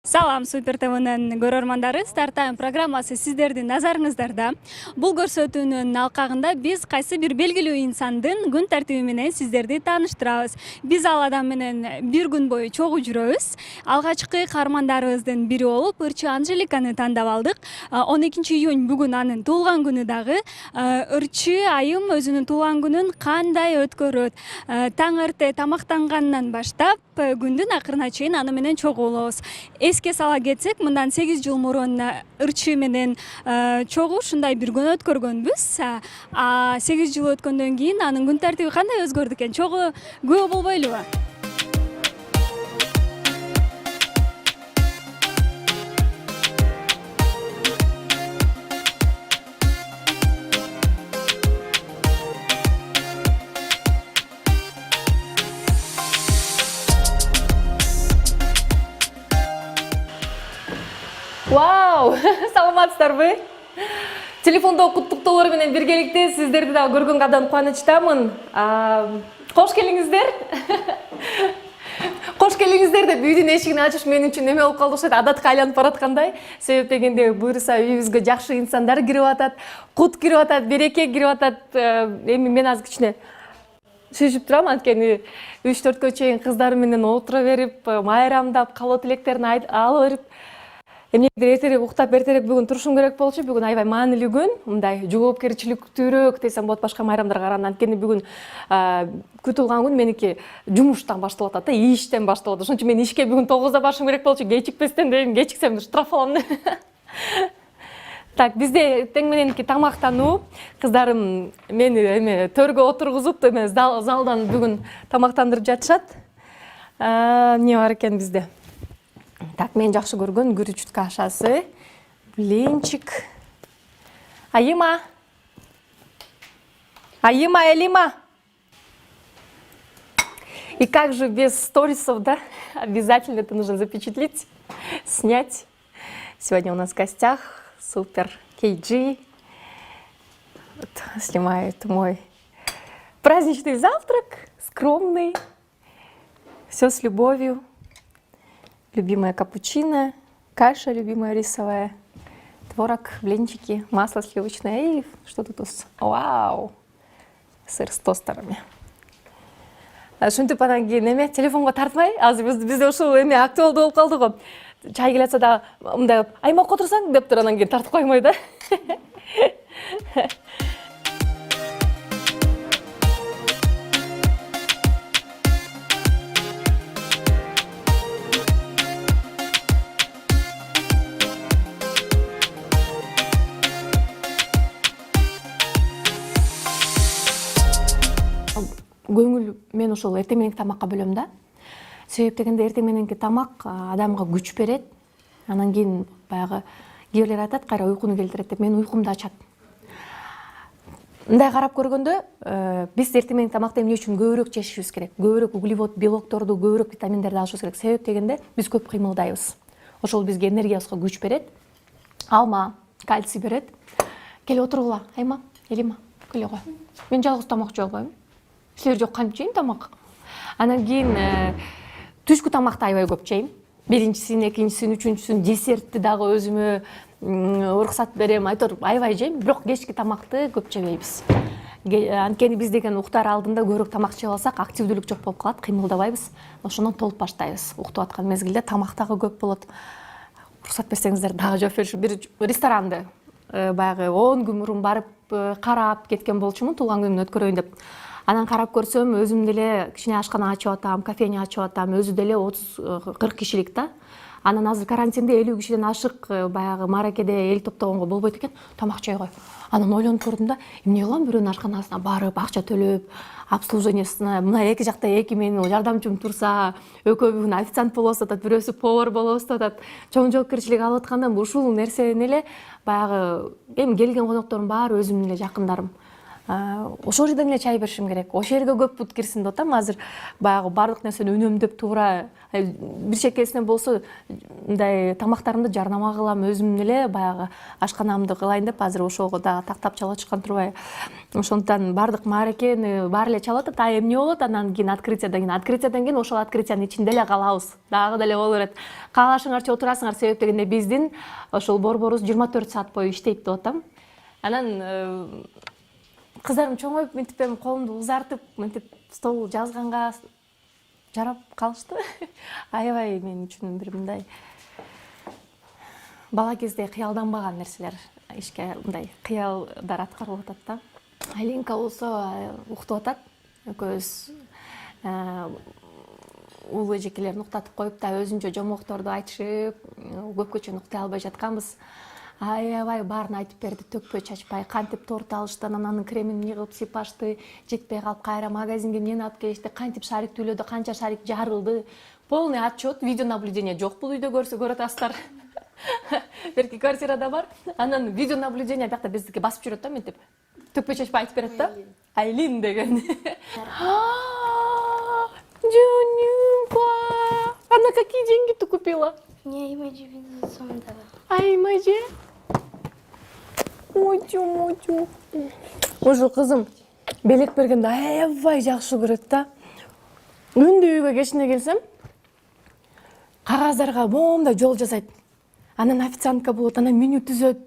Салам, Супер ТВнын көрөрмандары, Стартайм программасы сиздердин назарыңыздарда. Бул көрсөтүүнүн алкагында биз кайсы бир белгилүү инсандын күн тартиби менен сиздерди тааныштырабыз. Биз ал адам менен бир күн бою чогуу жүрөбүз. Алгачкы каармандарыбыздын бири болуп, ырчы Анжеликаны тандап алдык. 12-июнь бүгүн анын туулган күнү дагы. Ырчы айым өзүнүн туулган күнүн кандай өткөрөт? Таң эрте тамактангандан баштап күндүн акырына чейин аны менен чогуу болобуз. Эске сала кетсек, мындан 8 жыл мурун ырчы менен чогуу ушундай бир күн өткөргөнбүз. 8 жыл өткөндөн кийин анын күн тартиби кандай өзгөрдү экен? Чогуу күбө болбойлубу? Вау! Саламатсыздарбы? Телефондо куттуктоолор менен биргеликте сиздерди дагы көргөнгө абдан кубанычтамын. Кош келиңиздер. Кош келиңиздер деп үйдүн эшигин ачыш мен үчүн неме болуп калды окшойт, адатка айланып бараткандай. Себеп дегенде буюрса үйүбүзгө жакшы инсандар кирип атат, кут кирип атат, береке кирип атат. Эми мен азыр кичине шишип турам, анткени 3-4кө чейин кыздар менен отура берип, майрамдап, каалоо тилектерин алып берип, эмнегедир эртерээк уктап, эртерээк бүгүн турушум керек болчу. Бүгүн аябай маанилүү күн, мындай жоопкерчиликтүүрөөк десем болот башка майрамдарга караганда. Анткени бүгүн күтүлган күн меники жумуштан башталып атат, иштен башталат. Ошон үчүн мен ишке бүгүн 9-да барышым керек болчу. Кечикпестен дейм, кечиксем штраф алам. Так, бизде тең мененки тамактануу. Кыздарым мени төргө отургузуп, залдан бүгүн тамактандырып жатышат. Эмне бар экен бизде? Так, мен жакшы көргөн күрүчүткө ашасы, блинчик. Айыма, Элима. И как же без сторисов, да? Обязательно это нужно запечатлеть, снять. Сегодня у нас в гостях Супер KG. Вот, снимает мой праздничный завтрак, скромный, все с любовью. Любимая капучино, каша любимая рисовая, творог, блинчики, масло сливочное и что тут у нас? Вау! Сыр с тостерами. Ушинтип анан кийин эме телефонго тартмай, азыр бизде ушул эме актуалдуу болуп калды го. Чай келатса да мындай аймакка отурсаң деп туруп анан кийин тартып коймой да. Көңүл мен ошол эртең мененки тамакка бөлөм да. Себеп дегенде эртең мененки тамак адамга күч берет. Анан кийин баягы кээрлер айтат, кайра уйкуну келтирет деп, мен уйкумду ачат. Мындай карап көргөндө, биз эртең мененки тамакты эмне үчүн көбүрөөк жешибиз керек? Көбүрөөк углевод, белокторду, көбүрөөк витаминдерди алышыбыз керек. Себеп дегенде биз көп кыймылдайбыз. Ошол бизге энергиябызга күч берет. Алма, кальций берет. Кел отургула, Айма, Элима, келе кой. Мен жалгыз тамак жей албайм. Силер жок кантип жейм тамак. Анан кийин түшкү тамакты аябай көп жейм. Биринчисин, экинчисин, үчүнчүсүн, десертти дагы өзүмө уруксат берем, айтор аябай жейм, бирок кечки тамакты көп жебейбиз. Анткени биз деген уктар алдында көбүрөөк тамак жеп алсак, активдүүлүк жок болуп калат, кыймылдабайбыз. Ошондон толуп баштайбыз. Уктап аткан мезгилде тамак дагы көп болот. Уруксат берсеңиздер дагы жооп беришим. Бир ресторанды баягы 10 күн мурун барып карап кеткен болчумун, туулган күнүмдү өткөрөйүн деп. Анан карап көрсөм, өзүм деле кичине ашкана ачып атам, кофейня ачып атам, өзү деле 30-40 кишилик да. Анан азыр карантинде 50 кишиден ашык баягы маракеде эл топтогонго болбойт экен, тамак жей кой. Анан ойлонуп көрдүм да, эмне кылам, бирөөнүн ашканасына барып, акча төлөп, обслуживаниясына, мына эки жакта эки менин жардамчым турса, экөө бүгүн официант болобуз атат, бирөөсү повар болобуз атат, чоң жоопкерчилик алып атканда ушул нерсени эле баягы эми келген коноктордун баары өзүмдүн эле жакындарым. ошол жерден эле чай беришим керек. Ошол жерге көп бут кирсин деп атам. Азыр баягы баардык нерсени үнөмдөп туура бир чекесине болсо мындай тамактарымды жарнама кылам, өзүм эле баягы ашканамды кылайын деп азыр ошого дагы тактап чала чыккан турбайбы. Ошондуктан баардык мааракени баары эле чалып атат. Эмне болот анан кийин открытиядан кийин ошол открытиянын ичинде эле калабыз. Дагы деле боло берет. Каалашыңарча отурасыңар, себеп дегенде биздин ошол борборубуз 24 саат бою иштейт деп атам. Анан кыздарым чоңоюп мынтип эми колумду узартып мынтип стол жазганга жарап калышты. Аябай мен үчүн бир мындай бала кезде кыялданбаган нерселер ишке мындай кыялдар аткарылып атат да. Алинка болсо уктуп атат. Экөөбүз улуу эжекелерин уктатып коюп да өзүнчө жомокторду айтышып, көпкө чейин уктай албай жатканбыз. Аябай баарын айтып берди, төкпөй чачпай, кантип торт алышты, анан кремин жыгып сыйпашты, жетпей калып кайра магазинге эмнени алып келишти, кантип шарик төлөдү, канча шарик жарылды. Полный отчет, видеонаблюдение жок бул үйдө көрө атасыздар. Берки квартирада бар. Анан видеонаблюдение биякта биздики басып жүрөт да, мынтип. Төкпөй чачпай айтып берет да. Айлин деген. Жонюмпа. Она какие деньги ты купила? Не, имаджи винзасом дала. Аймаже? Мочу. Ошо кызым белек бергенде аябай жакшы көрөт да. Күндө үйгө кечине келсем, кагаздарга моундай жол жасайт. Анан официантка болот, анан меню түзөт.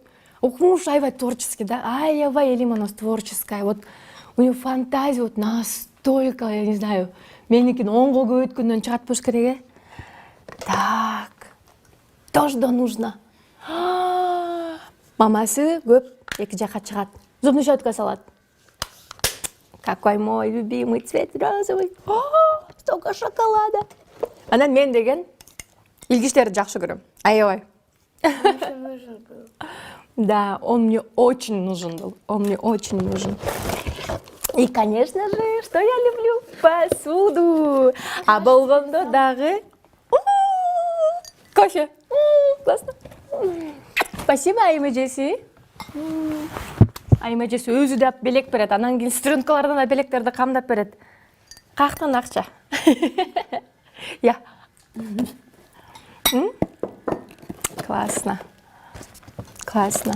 Окумуш аябай творческий да. Аябай Элим у нас творческая. Вот у нее фантазия вот настолько, я не знаю, меникин 10го көбөйткөндөн чыгат болуш керек. Так. То, что нужно. Мамасы көп эки жака чыгат. Зубный щетка салат. Какой мой любимый цвет розовый. Столько шоколада. Анан мен деген илгичтерди жакшы көрөм. Аябай. Нужен был. Да, он мне очень нужен был. Он мне очень нужен. И, конечно же, что я люблю? Посуду. А болгондо дагы кофе. Классно. Спасибо, Аймажеси. Аймажеси өзү да белек берет. Анан кийин сестренкалардан да белектерди камдап берет. Каяктан акча? Я. Классно. Классно.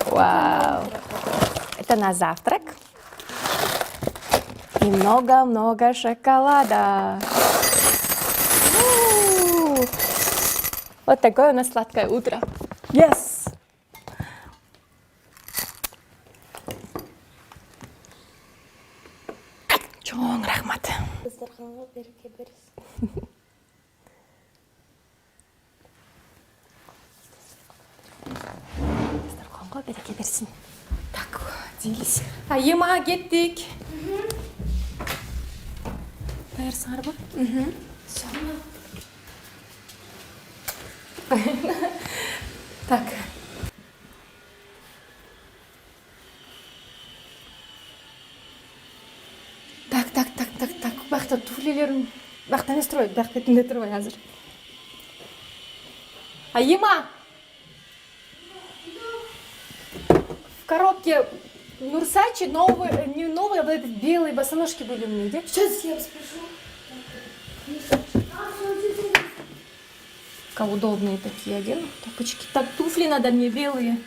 Вау. Это на завтрак. И много-много шоколада. Вот такое у нас сладкое утро. Yes! Чоң рахмат. Дастарханга береке берсин. Дастарханга береке берсин. Так, делись. Ема, кеттик. Даярсыңарбы? Так. Так. Бақта туфлилерім. Бақта не строй, бақта түнде тұрбай азыр. Ема! В коробке Нурсачи новые, не новые, а вот эти белые босоножки были у меня. Где? Сейчас я спрошу. Как удобные такие одену. Тапочки. Так, туфли надо мне белые.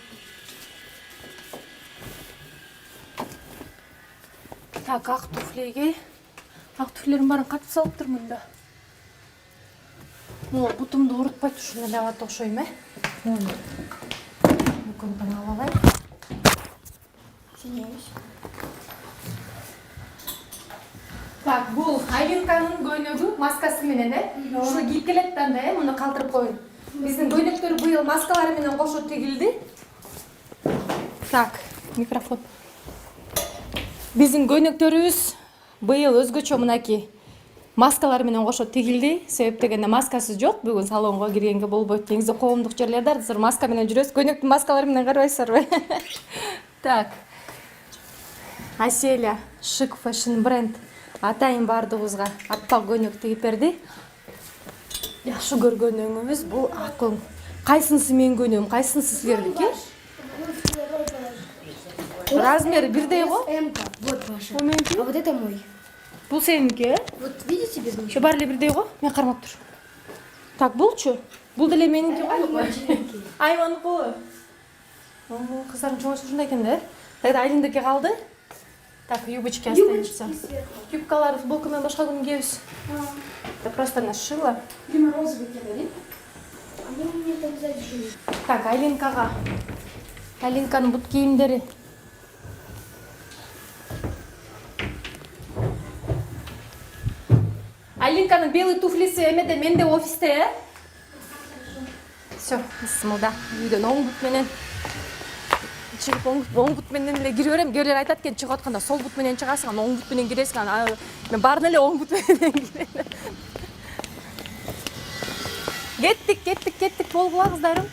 Так, ақ туфлиге. Ақ туфлерім барын қатып салып тұрмын да. Бұтымды орытпай тұшын әлі ават оқшойым, Мүмкін таңал алайын. Извиняюсь. Так, бұл Айлинканың көйнөгү маскасы менен, Ушуну кийип келет да андай, муну калтырып коюн. Биздин көйнөктөр быйыл маскалар менен кошо тигилди. Так, микрофон. Биздин көйнөктөрүбүз быйыл өзгөчө мынакей маскалар менен кошо тигилди. Себеп дегенде маскасы жок, бүгүн салонго киргенге болбойт. Негизи коомдук жерлерде сиз маска менен жүрөсүз, көйнөктүн маскалары менен карабайсыздарбы? Так. Аселя, шик фэшн бренд. Атайын бардыгыбызга аппак көйнөк тигип берди. Жакшы көргөнүңүз бул ак өң. Кайсынысы менин көйнөгүм, кайсынысы силердики? Размери бирдей го. МК. Вот ваша. Бул меники. А вот это мой. Бул сеники. Вот видите без Еще баары эле бирдей го. Мен кармап тур. Так, булчу. Бул деле меники го. Айманыкы. Кыздардын чоңошу ушундай экен да. Тогда Айлиндики калды. Так, юбочки остаются. Юбкалар футболка менен башка күнү кийебиз. Это просто она шила. Дима розовый тебе, они у меня там сзади живут. Так, Айлинкага. Айлинканын бут кийимдери. Айлинканын белый туфлиси эмеде, менде офисте, Все, бисмилда. Үйдөн оң бут менен чыгып оң бут менен эле кире берем. Кээрлер айтат экен, чыгып атканда сол бут менен чыгасың, анан оң бут менен киресиң. Анан мен баарын эле оң бут менен кирем. Кеттик, болгула кыздарым.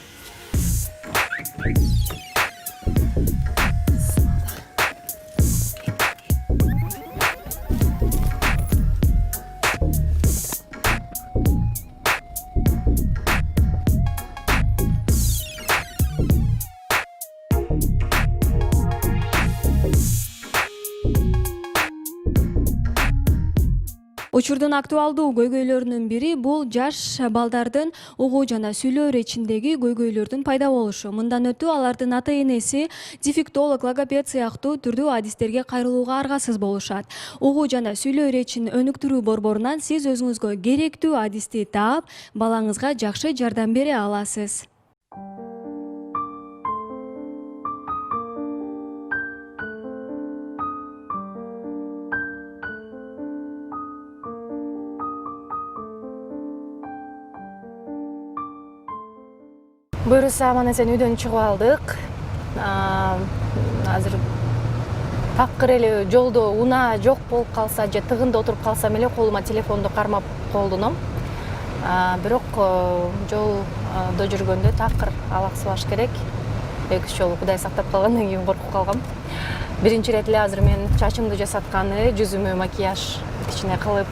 Учурдун актуалдуу көйгөйлөрүнүн бири бул жаш балдардын угуу жана сүйлөө иречиндеги көйгөйлөрдүн пайда болушу. Мындан өтүү алардын ата-энеси дефектолог, логопед сыяктуу түрдүү адистерге кайрылууга аргасыз болушат. Угуу жана сүйлөө иречин өнүктүрүү борборунан сиз өзүңүзгө керектүү адисти таап, балаңызга жакшы жардам бере аласыз. Буюрса аман эсен үйдөн чыгып алдык. Азыр такыр эле жолдо унаа жок болуп калса же тыгында отуруп калсам эле колума телефонду кармап колдоном. Бирок жолдо жүргөндө такыр алаксыбаш керек. 2-3 жолу Кудай сактап калгандан кийин коркуп калгам. Биринчи ирет эле азыр мен чачымды жасатканы, жүзүмө макияж кичине кылып,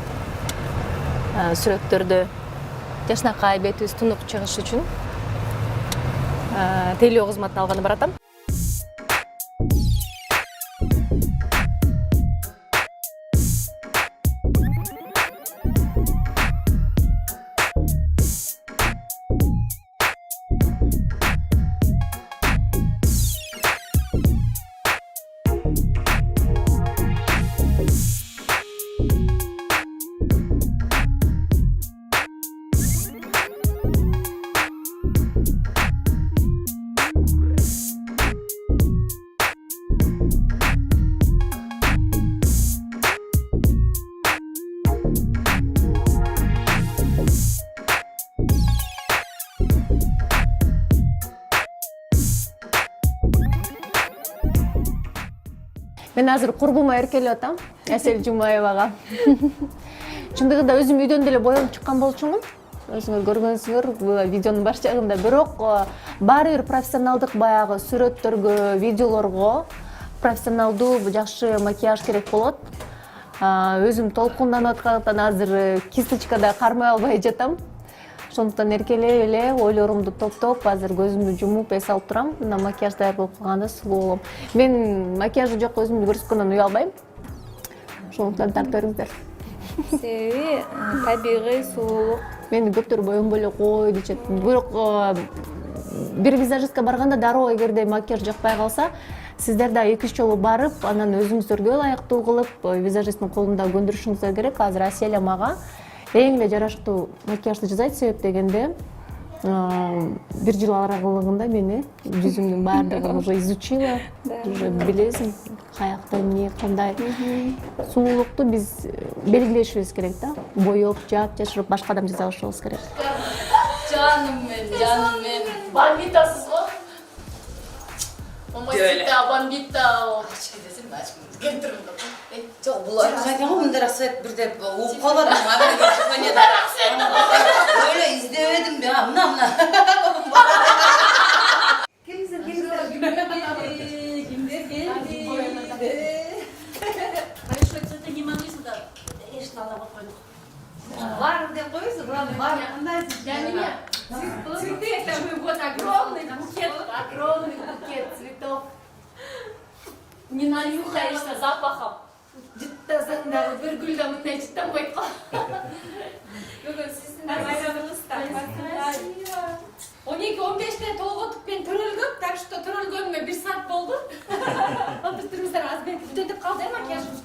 сүрөттөрдө жашнакай бетибиз тунук чыгыш үчүн тейлөө кызматын алганы баратам. Мен азыр курбума эркелеп атам, Асель Жумаевага. Чындыгында өзүм үйдөн деле боюнуп чыккан болчумун. Өзүңөр көргөнсүңөр видеонун баш жагында. Бирок баары бир профессионалдык баягы сүрөттөргө, видеолорго профессионалдуу жакшы макияж керек болот. Өзүм толкунданып аткандыктан азыр кисточкада кармай албай жатам. Ошондуктан эркелеп эле ойлорумду топтоп, азыр көзүмдү жумуп эс алып турам. Мына макияж даяр болуп калганда сулуу болом. Мен макияжы жок өзүмдү көрсөткөндөн уялбайм. Ошондуктан тартып бериңиздер. Себеби табигый сулуулук. Мени көптөр боюнбой эле кой дешет. Бирок бир визажистке барганда дароо эгерде макияж жакпай калса, сиздер да 2-3 жолу барып, анан өзүңүздөргө ылайыктуу кылып, визажисттин колунда көндүрүшүңүздөр керек. Азыр Асель мага эң эле жараштуу макияжды жасайт, себеп дегенде 1 жыл аралыгында мени жүзүмдүн баардыгын уже изучила, уже билесиң каякта эмне кандай. Сулуулукту биз белгилешибиз керек да, боеп, жаап, жашырып башка адам жасай алышыбыз керек. Canım benim. Banditasız o. Mamacita, bandita. Aşkı desin mi aşkım? Getirin de. Жоқ, бұл айтқан ғой, мында рақсет бірде оқып қалбадым, маған кетіп қойды. Öyle izlemedim ya, mına. Kimdir? Kimdir geldi? Конечно, кстати, не могли сюда. Конечно, надо вот пойду. Var деп қойсың, var. Для меня цветы это вот огромный букет цветов. Не нанюхаешься запахом. Жыттасаң дагы бир гүл да мындай жыттанбайт го. Бүгүн сиздин байрамыңызда. 12-15'te толготуп мен төрөлгөм, так что төрөлгөнүмө 1 саат болду. Отуруңуздар, аз мен бүтөтүп калды макияжым.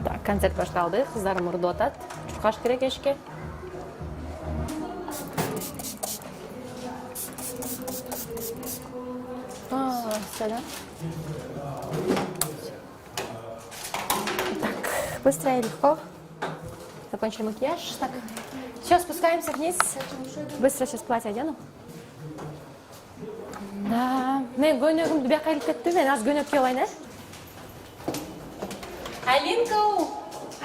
Так, концерт башталды, кыздарым урдуп атат. Чуркаш керек эшикке. Сәлем. Так, быстро и легко. Закончили макияж. Так, все, спускаемся вниз. Быстро сейчас платье одену. Да, мен көнөгүмдү бияка илип кеттим, мен аз көнөк киіп алайын, Алинка!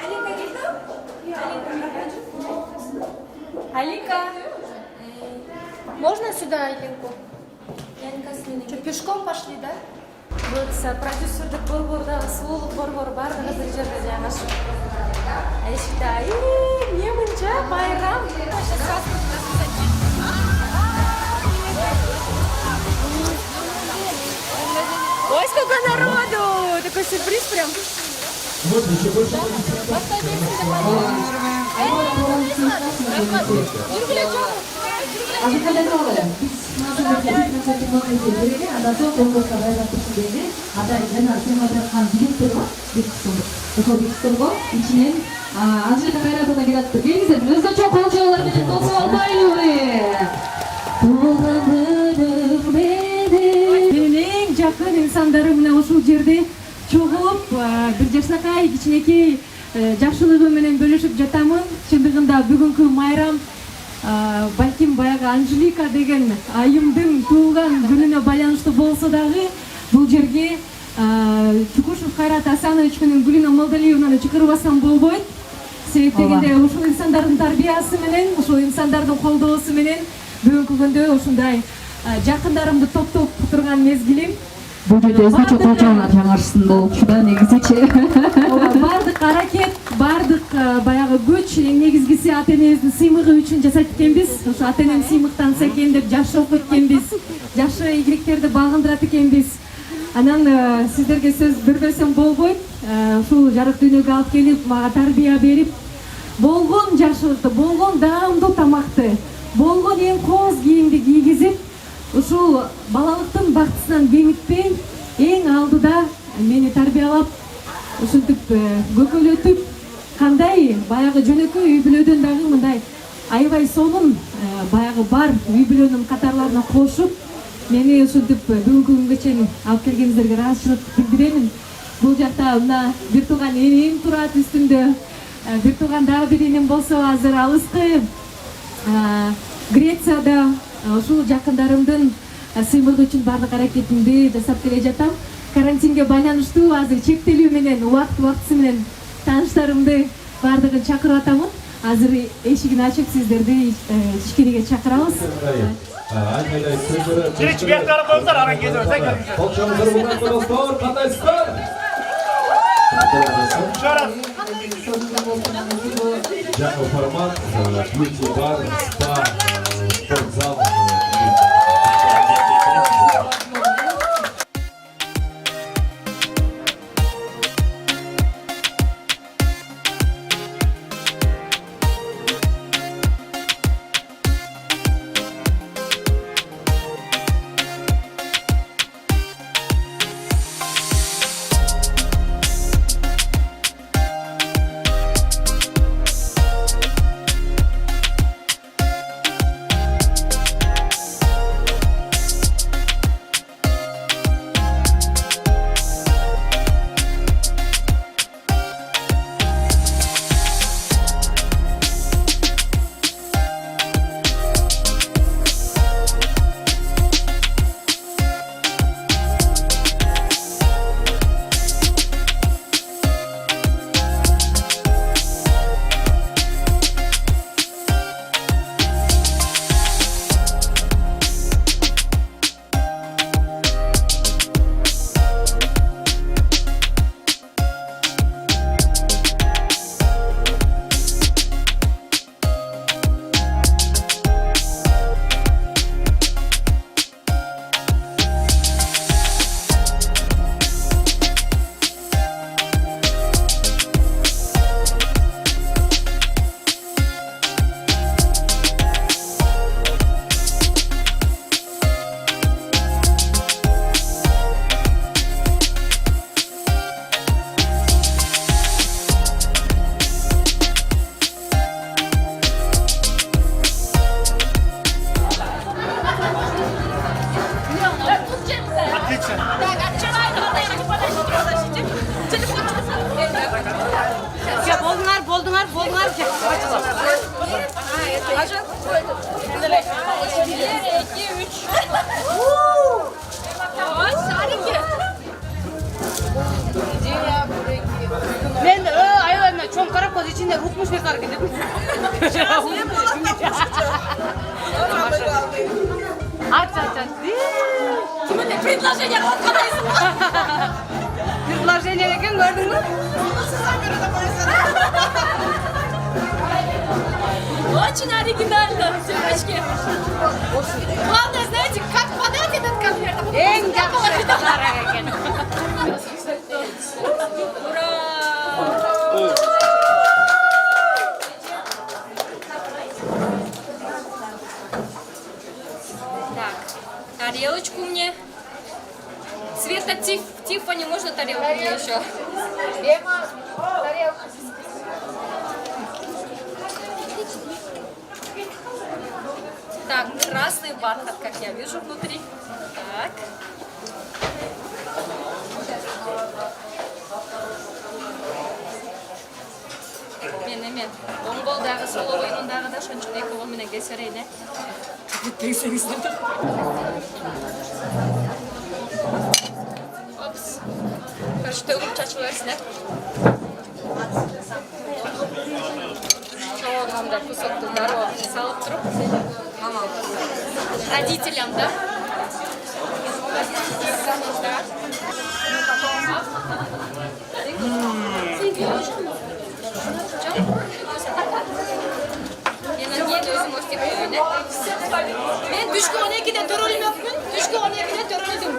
Алинка келді? Алинка! Можно сюда Алинку? Что, Пешком пошли, да? Вот продюсердік борбордағы сұлулық борборы барлығы бір жерде жаңашы. Эшикте, не мынча, байрам. Ой, сколько народу! Такой сюрприз прям. Менің жақын инсандары мына ушул жерде чогулуп бир жашнакай кичинекей жакшылыгы менен бөлүшүп жатамын. Чындыгында бүгүнкү майрам балким баягы Анжелика деген айымдын туулган күнүнө байланыштуу болсо дагы бул жерге Чукушев Кайрат Асанович менен Гүлина Молдалиевнаны чакырбасам болбойт. Себеп дегенде ушул инсандардын тарбиясы менен, ушул инсандардын колдоосу менен бүгүнкү күндө ушундай жакындарымды топтоп турган мезгилим. Бул жерде өзгөчө колчоонар жаңырсын болчу да негизичи. Бардык аракет, бардык баягы күч, эң негизгиси ата энебиздин сыймыгы үчүн жасайт экенбиз. Ошо ата энем сыймыктанса экен деп жакшы окуйт экенбиз. Жакшы ийгиликтерди багындырат экенбиз. Анан сиздерге сөз бербесем болбойт. Ушул жарык дүйнөгө алып келип, мага тарбия берип, болгон жакшылыкты, болгон даамдуу тамакты, болгон эң кооз кийимди кийгизип, ушул балалыктын бактысынан кемитпей, эң алдыда мени тарбиялап, ушинтип көкөлөтүп, кандай баягы жөнөкөй үй бүлөдөн дагы мындай аябай сонун баягы бар үй бүлөнүн катарларына кошуп, мени ушинтип бүгүнкү күнгө чейин алып келгениңиздерге ыраазычылык билдиремин. Бул жакта мына бир тууган энем турат үстүндө. Бир тууган дагы бир энем болсо азыр алыскы Грецияда ушул жакындарымдын сыймыгы үчүн бардык аракетимди жасап келе жатам. Карантинге байланыштуу азыр чектелүү менен убакыты менен тааныштарымды бардыгын чакырып атамын. Азыр эшигин ачып сиздерди ичкериге чакырабыз. Direkt bir taraf olsa aran geziyorsak Формат, бьюти-бар, спа, спортзал. atmosfer gidelim. Aç. Kimin de предложение отказайсың ба? Предложение екен gördün mü? Очень оригинально, девочки. Главное, знаете, как подать этот конверт. En yaxshi ekan. Так, тарелочку мне. Цвета Тиффани, можно тарелку мне еще? Так, красный бархат, как я вижу внутри. Так. Мен оң қолдағы соловой мұндағы да шончық екі қолменен кесерейді. Опс. Короче, төгіп чачып өрсінер. Шоғында кусокты дорог салып тұрып. Родителям, да? Өзім өстеп қойын, мен түшкі 12-де төрөлмөкмүн, түшкі 12-де төрөлдүм.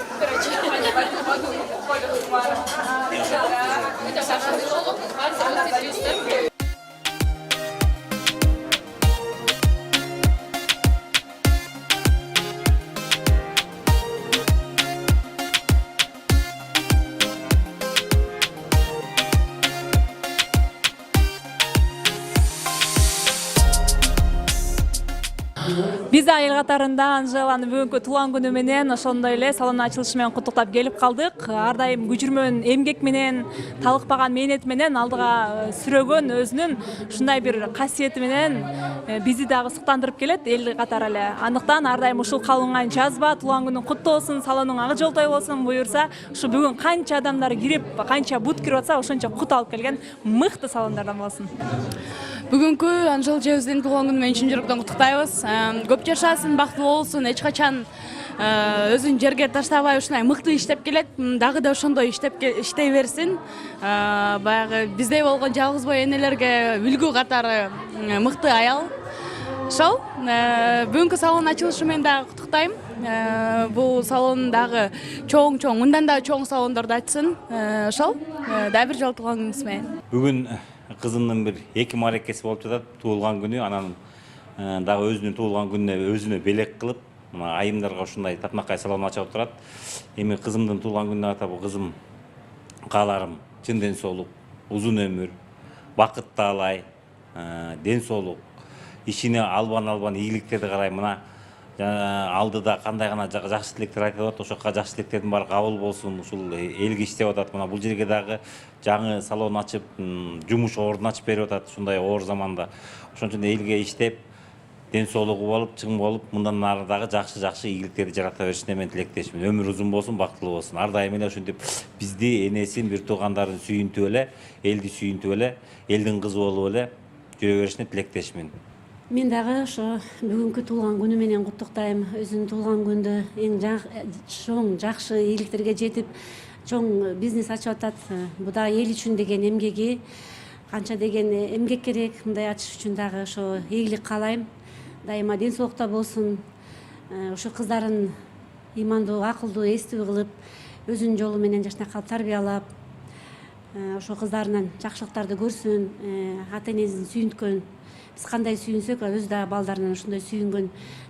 Биз айыл катарында Анжеланын бүгүнкү туулган күнү менен ошондой эле салондун ачылышы менен куттуктап келип калдык. Ар дайым күчүрмөн эмгек менен, талыкпаган мээнети менен алдыга сүрөгөн өзүнүн ушундай бир касиети менен бизди дагы суктандырып келет эл катары эле. Андыктан ар дайым ушул калынган жазба туулган күнүң куттуу болсун, салонуң ак жолтой болсун буюрса, ушу бүгүн канча адамдар кирип, канча бут кирип атса, ошончо кут алып келген мыкты салондардан болсун. Бүгүнкү Анжел жебиздин туулган күнү менен чын жүрөктөн куттуктайбыз. Көп жашасын, бактылуу болсун, эч качан өзүн жерге таштабай ушундай мыкты иштеп келет, дагы да ошондой иштей берсин. Баягы биздей болгон жалгыз бой энелерге үлгү катары мыкты аял. Ошол бүгүнкү салон ачылышы менен дагы куттуктайм. Бул салон дагы чоң, мындан да чоң салондорду ачсын. Ошол дагы бир жолу туулган күнүңүз менен. Бүгүн кызымдын бир 2 маракеси болуп жатат, туулган күнү, анан дагы өзүнүн туулган күнүнө өзүнө белек кылып, мына айымдарга ушундай татынакай салон ачып турат. Эми кызымдын туулган күнүнө атап кызым кааларым чын ден соолук, узун өмүр, бакыт таалай, ден соолук, ишине албан ийгиликтерди карай. Мына алдыда кандай гана жакшы тилектер айтып атат, ошоко жакшы тилектердин баары кабыл болсун. Ушул элге иштеп атат. Мына бул жерге дагы жаңы салон ачып, жумуш ордун ачып берип атат ушундай оор заманда. Ошон үчүн элге иштеп, ден соолугу болуп, чың болуп, мындан ары дагы жакшы ийгиликтерди жарата беришине мен тилектешмин. Өмүр узун болсун, бактылуу болсун. Ар дайым эле ушинтип бизди, энесин, бир туугандарын сүйүнтүп эле, элди сүйүнтүп эле, элдин кызы болуп эле жүрө беришине тилектешмин. Мен дагы ошо бүгүнкү туулган күнү менен куттуктайм. Өзүнүн туулган күндө эң чоң жакшы ийгиликтерге жетип, чоң бизнес ачып атат. Бул да эл үчүн деген эмгеги, канча деген эмгек керек. Мындай ачыш үчүн дагы ошо ийгилик каалайм. Дайыма ден соолукта болсун. Ошо кыздарын ыймандуу, акылдуу, эстүү кылып, өзүнүн жолу менен жакшынакай кылып тарбиялап, ошо кыздарынан жакшылыктарды көрсүн, ата энесин сүйүнткөн. Биз кандай сүйүнсөк, өзү да балдарынан ошондой сүйүнгөн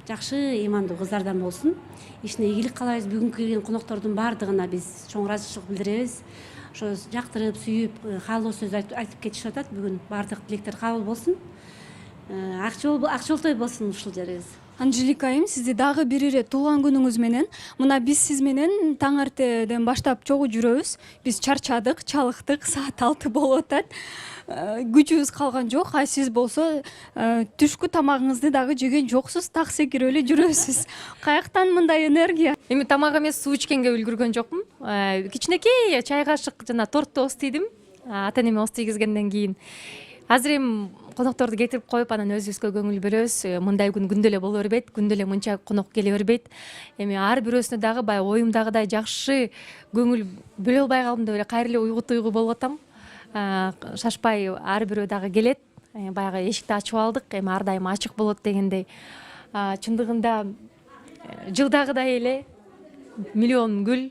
жакшы, ыймандуу кыздардан болсун. Ишине ийгилик каалайбыз. Бүгүнкү келген коноктордун баардыгына биз чоң ыраазычылык билдиребиз. Ошо жактырып, сүйүп, каалоо сөз айтып кетишип атат. Бүгүн баардык тилектер кабыл болсун. Ак жолтой болсун ушул жерибиз. Анжелика айым, сизди дагы бир ире туулган күнүңүз менен. Мына биз сиз менен таң эртеден баштап чогуу жүрөбүз. Биз чарчадык, чалыктык, саат 6 болуп атат. Күчүбүз калган жок. А сиз болсо түшкү тамагыңызды дагы жеген жоксуз, так секирип эле жүрөсүз. Каяктан мындай энергия? Эми тамак эмес, суу ичкенге үлгүргөн жокмун. Кичинекей чай кашык жана тортто ос тийдим. Ата энеме ос тийгизгенден кийин. азыр эми конокторду кетирип коюп анан өзүбүзгө көңүл бөлөбүз. Мындай күн күндө эле боло бербейт, күндө эле мынча конок келе бербейт. Эми ар бирөөсүнө дагы баягы оюмдагыдай жакшы көңүл бөлө албай калдым деп эле кайра эле уйгу болуп атам. Шашпай ар бирөө дагы келет. Баягы эшикти ачып алдык, эми ар дайым ачык болот дегендей. Чындыгында жылдагыдай эле миллион гүл,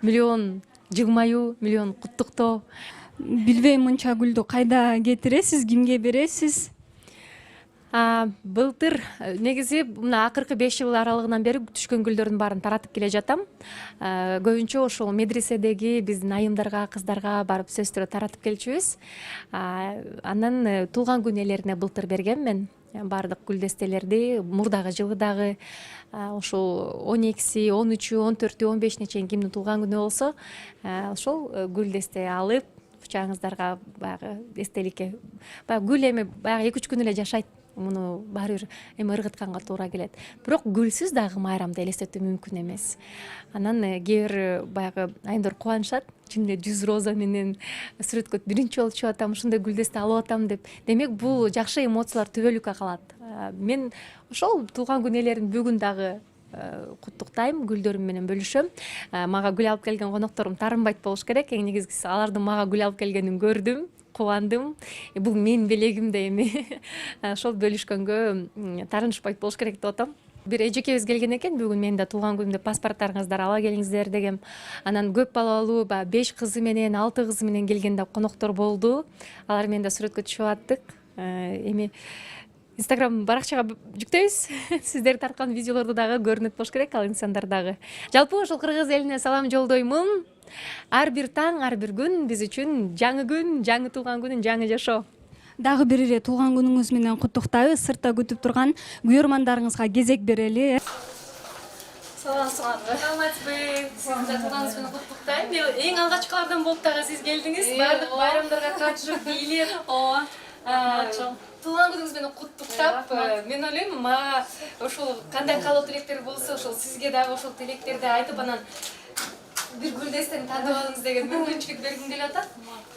миллион жыгмаюу, миллион куттуктоо. Билбейм, мынча гүлдү кайда кетиресиз, кимге бересиз? Былтыр негизи мына акыркы 5 жыл аралыгынан бери түшкөн гүлдөрдүн баарын таратып келе жатам. Көбүнчө ошол медреседеги биздин айымдарга, кыздарга барып сөзтүрө таратып келчүбүз. Анан туулган күн ээлерине былтыр бергем мен баардык гүлдестелерди. Мурдагы жылы дагы ошол 12-си, 13-ү, 14-ү, 15-ине чейин кимдин туулган күнү болсо, ошол гүлдесте алып учагыңыздарга баягы эстеликке. Баягы гүл эми баягы 2-3 күн эле жашайт. Муну баары бир эми ыргытканга туура келет. Бирок гүлсүз дагы майрамды элестетүү мүмкүн эмес. Анан кээ бир баягы айымдар кубанышат. Чын эле 100 роза менен сүрөткө биринчи болуп чыгып атам, ушундай гүлдесте алып атам деп. Демек бул жакшы эмоциялар түбөлүккө калат. Мен ошол туулган күн ээлерин бүгүн дагы куттуктайм, гүлдөрүм менен бөлүшөм. Мага гүл алып келген конокторум таарынбайт болуш керек. Эң негизгиси алардын мага гүл алып келгенин көрдүм, кубандым. Бул менин белегим да эми. Ошол бөлүшкөнгө таарынышпайт болуш керек деп атам. Бир эжекебиз келген экен, бүгүн менин да туулган күнүмдө паспорттарыңыздарды ала келиңиздер дегем. Анан көп балалуу 5 кызы менен, 6 кызы менен келген да коноктор болду. Алар менен да сүрөткө түшүп аттык. Эми Instagram баракчага жүктөйбүз. Сиздер тарткан видеолорду дагы көрүнөт болуш керек, ал инсандар дагы. Жалпы ошол кыргыз элине салам жолдоймун. Ар бир таң, ар бир күн биз үчүн жаңы күн, жаңы туулган күн, жаңы жашоо. Дагы бир ире туулган күнүңүз менен куттуктайбыз. Сыртта күтүп турган күйөрмандарыңызга кезек берели. Саламатсызбы? Саламатсызбы? Сиздин да туулганыңыз менен куттуктайм. Эң алгачкылардан болуп дагы сиз келдиңиз. Баардык байрамдарга катышып, бийлеп. Ооба. Туулган күнүңүз менен куттуктап, мен ойлойм, мага ошол кандай каалоо тилектер болсо, ошол сизге дагы ошол тилектерди айтып, анан бир гүлдестени тандап алыңыз деген мүмкүнчүлүк бергим келип атат.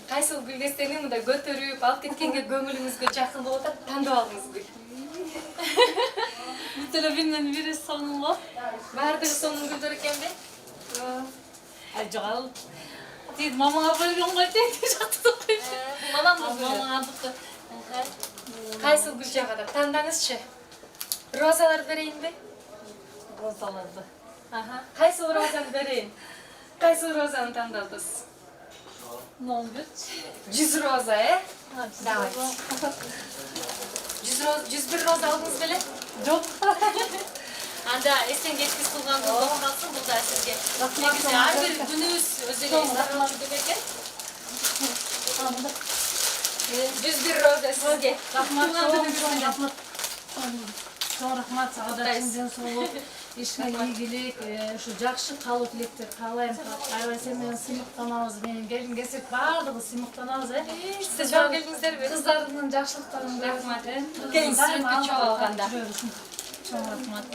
Кайсыл гүлдестени мындай көтөрүп, алып кеткенге көңүлүңүзгө жакын болуп атат, тандап алыңыз гүл. Бүт эле биринен бири сонун го. Баардыгы сонун гүлдөр экенби? Жок, ал тиги мамаңа бөлгөн го дейт, жактырып койчу. Мамам мамаңа алдыктı. Кайсыл гүл жагат? Тандаңызчы. Розаларды берейинби? Розаларды. Кайсыл розаны берейин? Кайсыл розаны тандадыңыз? 100 роза, Давайте. 101 роза алдыңыз беле? Жок. Анда эстен кечкис кылган күн болуп калсын, бул да сизге. Негизи ар бир күнүбүз өз эле рахмат экен. 101 роза сизге. Рахмат. Чоң рахмат, сага да чын ден соолук, ишке ийгилик, ушу жакшы каалоо тилектер каалайм. Аябай сен менен сыймыктанабыз, менин келин кесип баардыгы сыймыктанабыз. Сиз жок келдиңиздерби? Кыздардын жакшылыктарын Рахмат. Келиңиз сүрөткө чогуу алганда. Чоң рахмат.